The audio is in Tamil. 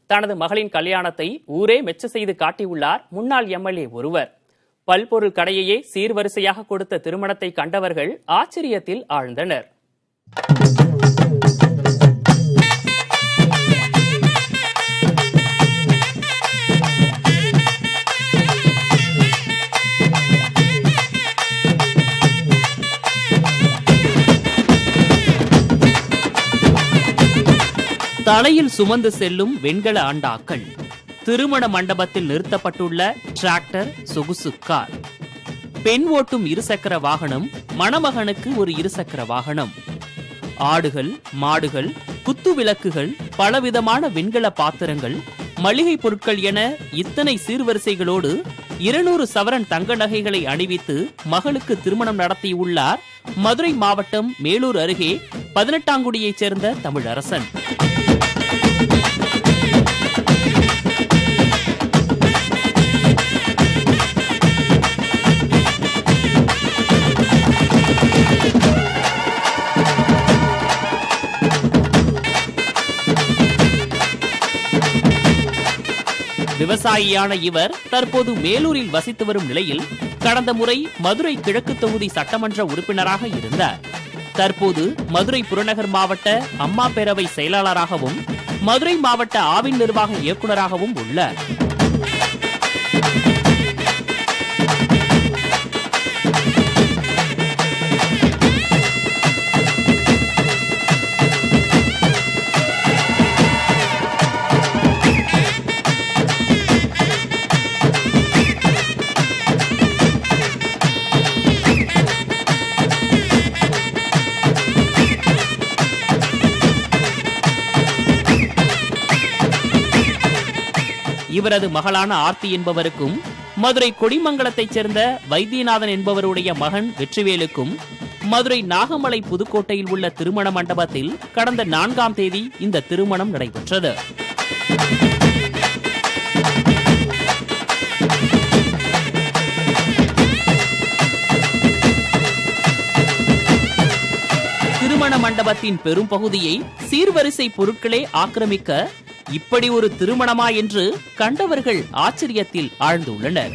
தனது மகளின் கல்யாணத்தை ஊரே மெச்ச செய்து காட்டியுள்ளார் முன்னாள் எம்எல்ஏ ஒருவர். பல்பொருள் கடையையே சீர்வரிசையாக கொடுத்த திருமணத்தை கண்டவர்கள் ஆச்சரியத்தில் ஆழ்ந்தனர். தலையில் சுமந்து செல்லும் வெண்கல ஆண்டாக்கள், திருமண மண்டபத்தில் நிறுத்தப்பட்டுள்ள டிராக்டர், சொகுசு கார், பெண் ஓட்டும் இருசக்கர வாகனம், மணமகனுக்கு ஒரு இருசக்கர வாகனம், ஆடுகள், மாடுகள், குத்து விளக்குகள், பலவிதமான வெண்கல பாத்திரங்கள், மளிகை பொருட்கள் என இத்தனை சீர்வரிசைகளோடு 200 சவரன் தங்க நகைகளை அணிவித்து மகளுக்கு திருமணம் நடத்தியுள்ளார் மதுரை மாவட்டம் மேலூர் அருகே 18ஆங்குடியைச் சேர்ந்த தமிழரசன். விவசாயியான இவர் தற்போது மேலூரில் வசித்து வரும் நிலையில் கடந்த முறை மதுரை கிழக்கு தொகுதி சட்டமன்ற உறுப்பினராக இருந்தார். தற்போது மதுரை புறநகர் மாவட்ட அம்மா பேரவை செயலாளராகவும் மதுரை மாவட்ட ஆவின் நிர்வாக இயக்குநராகவும் உள்ளார். இவரது மகளான ஆர்த்தி என்பவருக்கும் மதுரை கொடிமங்கலத்தைச் சேர்ந்த வைத்தியநாதன் என்பவருடைய மகன் வெற்றிவேலுக்கும் மதுரை நாகமலை புதுக்கோட்டையில் உள்ள திருமண மண்டபத்தில் கடந்த 4ஆம் தேதி இந்த திருமணம் நடைபெற்றது. திருமண மண்டபத்தின் பெரும் பகுதியை சீர்வரிசை பொருட்களே ஆக்கிரமிக்க இப்படி ஒரு திருமணமா என்று கண்டவர்கள் ஆச்சரியத்தில் ஆழ்ந்துள்ளனர்.